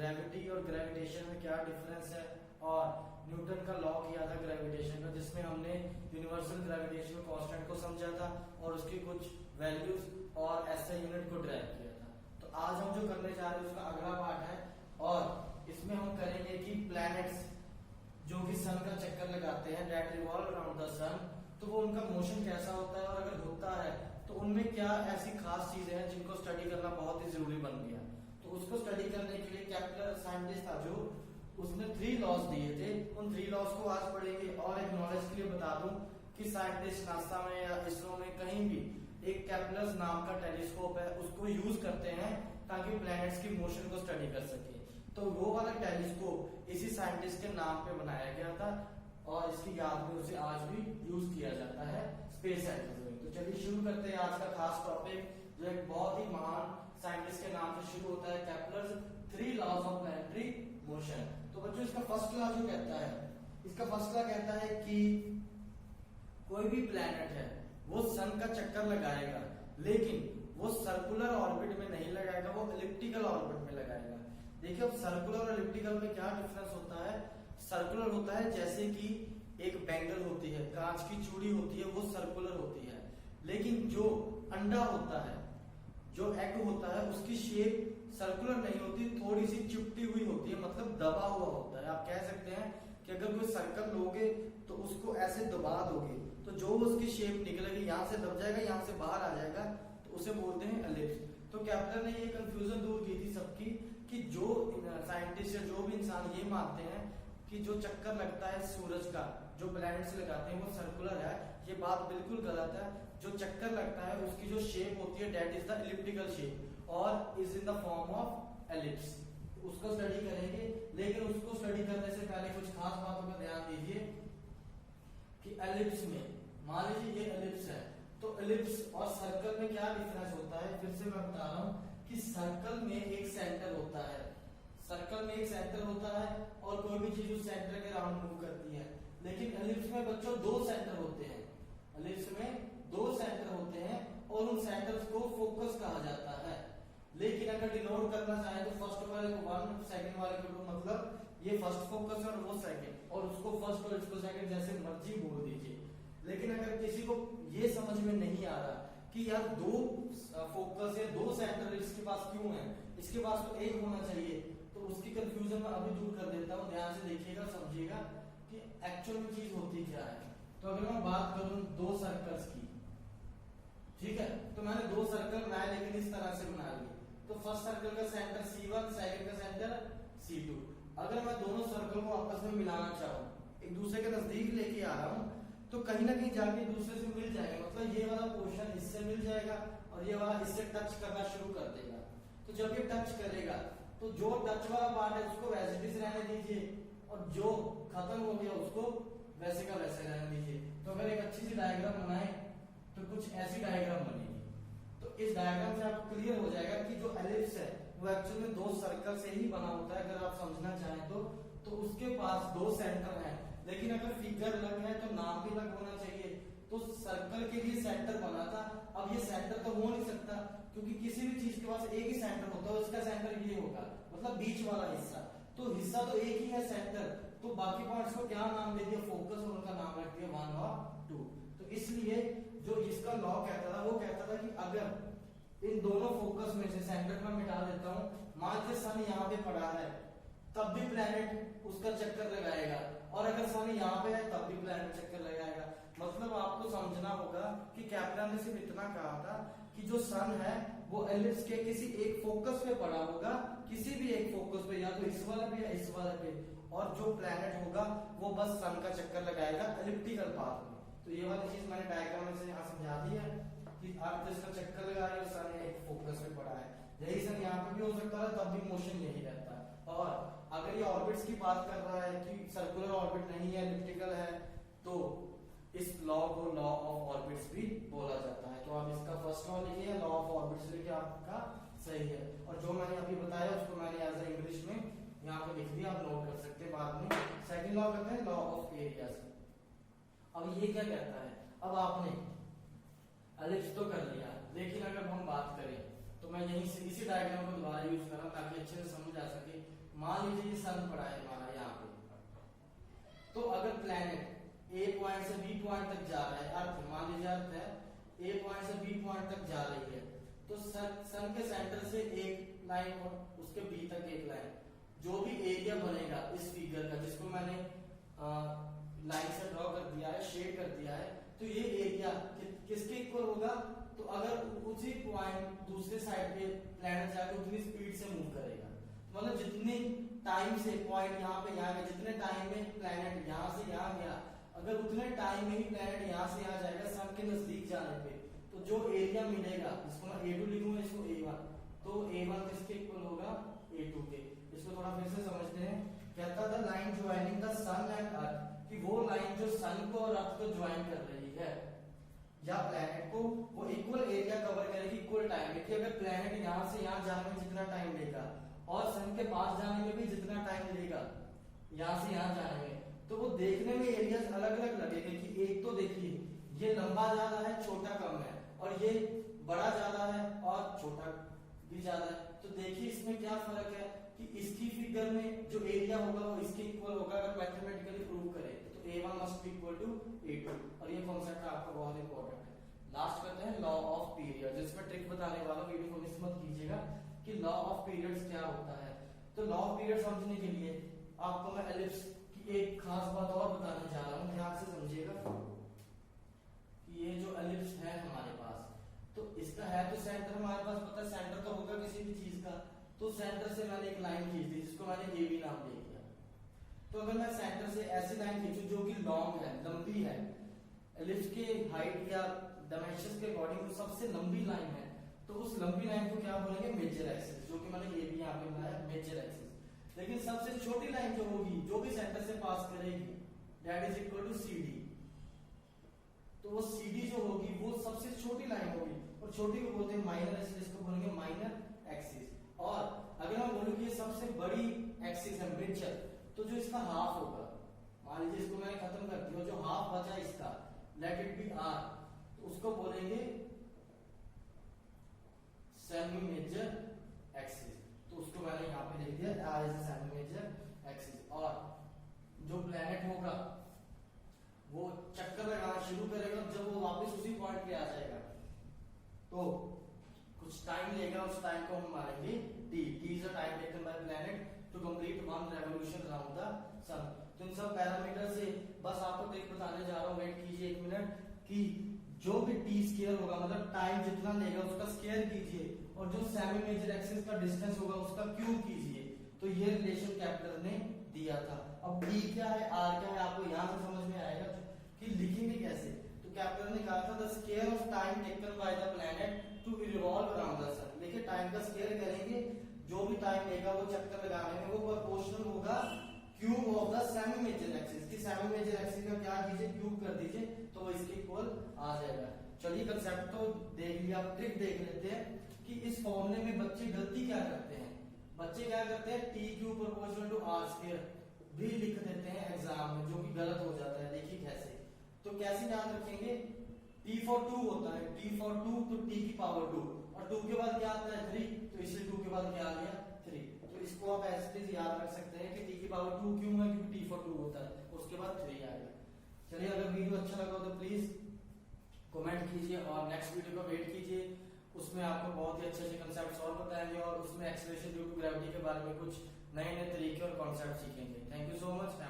Gravity और gravitation में क्या डिफरेंस है, और न्यूटन का लॉ किया था ग्रेविटेशन का, जिसमें हमने यूनिवर्सल ग्रेविटेशन कांस्टेंट को समझा था और उसकी कुछ वैल्यूज और एसआई यूनिट को ड्राइव किया था। तो आज हम जो करने जा रहे हैं उसका अगला पार्ट है, और इसमें हम करेंगे कि प्लैनेट्स जो कि सन का चक्कर लगाते हैं, that revolve around the sun, तो वो उनका मोशन कैसा होता है, और अगर होता है तो उनमें क्या ऐसी खास चीजें हैं जिनको स्टडी करना बहुत ही जरूरी बन गया। तो उसको स्टडी करने के लिए केपलर साइंटिस्ट था जो उसने 3 लॉज दिए थे, उन 3 लॉज को आज पढ़ेंगे। और एक नॉलेज के लिए बता दूं कि साइंटिस्ट नासा में या इसरो में कहीं भी एक केपलर नाम का टेलीस्कोप है, उसको यूज करते हैं ताकि प्लैनेट्स की मोशन को स्टडी कर सके। तो वो वाला टेलीस्कोप इसी साइंटिस्ट के नाम पे बनाया गया था और इसकी याद में उसे आज भी यूज किया जाता है स्पेस साइंटिस्ट में। तो चलिए शुरू करते हैं आज का खास टॉपिक, जो एक बहुत ही महान साइंटिस्ट के नाम से शुरू होता है, Kepler's 3 laws of planetary motion. तो बच्चों इसका फर्स्ट लॉ जो कहता है, इसका फर्स्ट लॉ कहता है कि कोई भी प्लैनेट है वो सन का चक्कर लगाएगा, लेकिन वो सर्कुलर ऑर्बिट में नहीं लगाएगा, वो एलिप्टिकल ऑर्बिट में लगाएगा। देखिए अब सर्कुलर और एलिप्टिकल में क्या डिफरेंस होता है। सर्कुलर होता है जैसे कि एक बैंगल होती है, कांच की चूड़ी होती है, वो सर्कुलर होती है, लेकिन जो अंडा होता है, जो एग होता है, उसकी शेप सर्कुलर नहीं होती, थोड़ी सी चिपटी हुई होती है, मतलब दबा हुआ होता है। आप कह सकते हैं कि अगर कोई सर्कल लोगे तो उसको ऐसे दबा दोगे तो जो उसकी शेप निकलेगी, यहां से दब जाएगा, यहां से बाहर आ जाएगा, तो उसे बोलते हैं एलिप्स। तो केपलर ने ये कंफ्यूजन दूर की थी सबकी कि जो साइंटिस्ट या जो भी इंसान ये मानते हैं कि जो चक्कर लगता है सूरज का, जो प्लैनेट्स लगाते हैं वो सर्कुलर है, ये बात बिल्कुल गलत है। जो चक्कर लगता है उसकी जो शेप होती है that is the elliptical shape और is in the form of ellipse. उसको स्टडी करेंगे, लेकिन उसको स्टडी करने से पहले कुछ खास बातों का ध्यान दीजिए कि एलिप्स में, मान लीजिए ये एलिप्स है, तो एलिप्स और सर्कल में क्या डिफरेंस होता है। फिर से मैं बता रहा हूं कि सर्कल में एक सेंटर होता है, सर्कल में एक सेंटर होता है और कोई भी चीज उस सेंटर के राउंड मूव करती है, लेकिन एलिप्स में बच्चों 2 सेंटर होते हैं। एलिप्स में 2 सेंटर होते हैं और उन सेंटर्स को फोकस कहा जाता है। लेकिन अगर डिनोट करना चाहे तो फर्स्ट वाले को 1, सेकंड वाले को 2, मतलब ये फर्स्ट फोकस है और वो सेकंड, और उसको फर्स्ट और इसको सेकंड, जैसे मर्जी बोल दीजिए। लेकिन अगर किसी को ये समझ में नहीं आ रहा कि यार 2 फोकस या 2 सेंटर इसके पास क्यों है, इसके पास तो एक होना चाहिए, तो उसकी कंफ्यूजन मैं अभी दूर कर देता हूं। ध्यान से देखिएगा, समझिएगा कि एक्चुअल में चीज होती क्या है। तो अगर मैं बात करूं 2 सर्कल्स की, ठीक है, तो मैंने 2 सर्कल बनाए लेकिन इस तरह से बना लिए। तो फर्स्ट सर्कल का सेंटर C1, सेकंड का सेंटर C2। अगर मैं दोनों सर्कल को आपस में मिलाना चाहूं, एक दूसरे के नजदीक लेके आ रहा हूं, तो कहीं ना कहीं जाके दूसरे से मिल जाएगा, मतलब ये वाला पोर्शन इससे मिल जाएगा और ये वाला इससे टच करना शुरू कर देगा। तो जब ये टच करेगा तो जो टच वाला पार्ट है उसको वैसे भी रहने दीजिए और जो खत्म हो गया उसको वैसे का वैसे रहने दीजिए। तो अगर एक अच्छी सी डायग्राम बनाए तो कुछ ऐसी डायग्राम बनेगी। तो इस डायग्राम से आपको क्लियर हो जाएगा कि जो एलिप्स है वो एक्चुअल में 2 सर्कल से ही बना होता है। अगर आप समझना चाहें तो उसके पास 2 सेंटर हैं, लेकिन अगर फिगर अलग है तो नाम भी अलग होना चाहिए। तो सर्कल के लिए सेंटर बना था, अब ये सेंटर तो हो नहीं सकता क्योंकि किसी भी चीज के पास एक ही सेंटर होता है, उसका सेंटर ये होगा, मतलब बीच वाला हिस्सा। तो हिस्सा तो एक ही है सेंटर, तो बाकी पार्ट्स को क्या नाम दे दिया, फोकस, और उनका नाम रख दिया 1 और 2। तो इसलिए जो इसका लॉ कहता था वो कहता था कि अगर इन दोनों फोकस में से सेंटर में मिटा देता हूं, मान लीजिए सन यहाँ पे पड़ा है तब भी प्लैनेट उसका चक्कर लगाएगा, और अगर सन यहाँ पे है तब भी प्लैनेट चक्कर लगाएगा। मतलब आपको समझना होगा कि केपलर ने सिर्फ इतना कहा था कि जो सन है वो एलिप्स के किसी एक फोकस पे पड़ा होगा, किसी भी एक फोकस पे, या तो इस वाले पे या इस वाले पे, और जो प्लैनेट होगा वो बस सन का चक्कर लगाएगा एलिप्टिकल पाथ में। तो ये वाली चीज मैंने डायग्राम से यहाँ समझा दी है कि आप तो इसका चक्कर लगा रहे हो, सन एक फोकस पे पड़ा है, यही सन यहाँ पे भी हो सकता है, तब भी मोशन यही रहता है। और अगर ये ऑर्बिट्स की बात कर रहा है कि सर्कुलर ऑर्बिट नहीं है, एलिप्टिकल है, तो इस लॉ को लॉ ऑफ ऑर्बिट्स भी बोला जाता है। तो आप इसका फर्स्ट लॉ लिखिए, लॉ ऑफ ऑर्बिट्स लिखिए, आपका सही है। और जो मैंने अभी बताया उसको मैंने एज ए इंग्लिश में यहाँ पे लिख दिया, आप नोट कर सकते हैं बाद में। सेकंड लॉ कहते हैं लॉ ऑफ एरियाज। अब ये क्या कहता है, अब आपने एलिप्स तो कर लिया, लेकिन अगर हम बात करें तो मैं यहीं से इसी डायग्राम को दोबारा यूज कर रहा हूं ताकि अच्छे से समझ आ सके। मान लीजिए ये सन पड़ा है हमारा यहाँ पे, तो अगर प्लेनेट ए पॉइंट से बी पॉइंट तक जा रहा है, अर्थ मान लीजिए अर्थ है ए पॉइंट से बी पॉइंट तक जा रही है, तो सन के सेंटर से एक लाइन और उसके बी तक एक लाइन, जो भी एरिया बनेगा इस फिगर का, जिसको मैंने लाइन से ड्रॉ कर दिया है, शेड कर दिया है, तो ये एरिया किसके इक्वल होगा, तो अगर उसी पॉइंट दूसरे साइड पे प्लैनेट जाके उतनी स्पीड से मूव करेगा, मतलब जितने टाइम से पॉइंट यहाँ पे यहाँ गया, जितने टाइम में प्लैनेट यहाँ से यहाँ गया, अगर उतने टाइम में ही प्लैनेट यहाँ से यहाँ जाएगा सन के नजदीक जाने पे, तो जो एरिया मिलेगा, इसको मैं A2 लिखूंगा, इसको A1, तो A1 किसके इक्वल होगा, A2 के। इसको थोड़ा फिर से समझते हैं। कहता था line joining the sun and earth, कि वो लाइन जो सन को और अर्थ को ज्वाइन कर रही है या प्लैनेट को, वो इक्वल एरिया कवर करेगी इक्वल टाइम में, कि अगर प्लैनेट यहाँ से यहाँ जाने में जितना टाइम लेगा और सन के पास जाने में भी जितना टाइम लेगा यहाँ से यहाँ जाने में, तो वो देखने में एरियाज अलग अलग लगेंगे। कि एक तो देखिए ये लंबा ज्यादा है, छोटा कम है, और ये बड़ा ज्यादा है और छोटा भी ज्यादा है, तो देखिए इसमें क्या फर्क है कि इसकी फिगर में जो एरिया होगा वो इसके इक्वल होगा अगर मैथमेटिकली प्रूव करें तो A1 must be equal to A2, और ये कॉन्सेप्ट आपका बहुत इंपॉर्टेंट है। लास्ट करते हैं लॉ ऑफ पीरियड, जिसमें ट्रिक बताने वाला हूं, वीडियो को मिस मत कीजिएगा कि लॉ ऑफ पीरियड्स क्या होता है। तो लॉ ऑफ पीरियड समझने के लिए आपको मैं एलिप्स की एक खास बात और बताने जा रहा हूं, ध्यान से समझिएगा। ये जो एलिप्स है हमारे पास, तो इसका है तो सेंटर हमारे पास पता है, सेंटर तो होगा किसी भी चीज का, तो सेंटर से मैंने एक लाइन खींच दी जिसको मैंने ए बी नाम दे दिया। तो अगर मैं सेंटर से ऐसी लाइन खींचूं जो कि लॉन्ग है, लंबी है, एलिप्स के हाइट या डायमेंशंस के अकॉर्डिंग सबसे लंबी लाइन है, तो उस लंबी लाइन को क्या बोलेंगे, मेजर एक्सिस, जो कि मैंने ए बी यहाँ पे बनाया मेजर एक्सिस। लेकिन सबसे छोटी लाइन जो होगी, जो भी सेंटर से पास करेगी, that is equal to C D. तो वो CD जो होगी वो सबसे छोटी लाइन होगी, और छोटी को बोलते हैं माइनर एक्सिस, इसको बोलेंगे माइनर एक्सिस। और अगर मैं बोलूं कि ये सबसे बड़ी एक्सिस है मेजर, तो जो इसका हाफ होगा, मान लीजिए इसको मैंने खत्म कर दिया, जो हाफ बचा इसका, लेट इट बी R, तो उसको बोलेंगे सेमी मेजर एक्सिस। तो उसको मैंने यहाँ पे लिख दिया R is semi major axis. और जो प्लैनेट होगा वो चक्कर लगाना शुरू करेगा, जब वो वापस उसी पॉइंट पे आ जाएगा तो कुछ टाइम लेगा, उस टाइम को हम मानेंगे T। T is the time taken by planet to complete one revolution around the sun. तो इन सब पैरामीटर से बस आपको ट्रिक बताने जा रहा हूँ, वेट कीजिए एक मिनट, कि जो भी T स्क्वायर होगा, मतलब टाइम जितना लेगा उसका स्क्वायर कीजिए, और जो सेमी मेजर एक्सिस का डिस्टेंस होगा उसका क्यूब कीजिए। तो ये रिलेशन कैप्टर ने दिया था। अब D क्या है, R क्या है, आपको यहाँ से समझ में आएगा कि लिखेंगे कैसे। तो कैप्टर ने कहा था the square of time taken by the planet to revolve around the sun. देखिए टाइम का स्क्वायर करेंगे, जो भी टाइम लेगा वो चक्कर लगाने में, वो प्रोपोर्शनल होगा cube of the semi major axis. की सेमी मेजर एक्सिस का क्या कीजिए, क्यूब कर दीजिए, तो वो इसके इक्वल आ जाएगा। चलिए कंसेप्ट तो देख लिया, अब ट्रिक देख लेते हैं कि इस फॉर्मूले में बच्चे गलती क्या करते हैं। बच्चे क्या करते हैं, T cube proportional to R square भी लिख देते हैं एग्जाम में, जो कि गलत हो जाता है। देखिए कैसे, तो कैसे याद रखेंगे, T for 2 होता है, T for 2 तो T की पावर 2, और 2 के बाद क्या आता है 3, तो इसलिए 2 के बाद क्या आ गया 3। तो इसको आप ऐसे याद रख सकते हैं कि T की पावर 2 क्यों है, क्योंकि T for 2 होता है, उसके बाद 3 आएगा। चलिए अगर वीडियो अच्छा लगा तो प्लीज कमेंट कीजिए और नेक्स्ट वीडियो का वेट कीजिए, उसमें आपको बहुत ही अच्छे अच्छे कंसेप्ट और बताएंगे, और उसमें एक्सेलरेशन ड्यू टू ग्रेविटी के बारे में कुछ नए नए तरीके और कॉन्सेप्ट सीखेंगे। Thank you so much.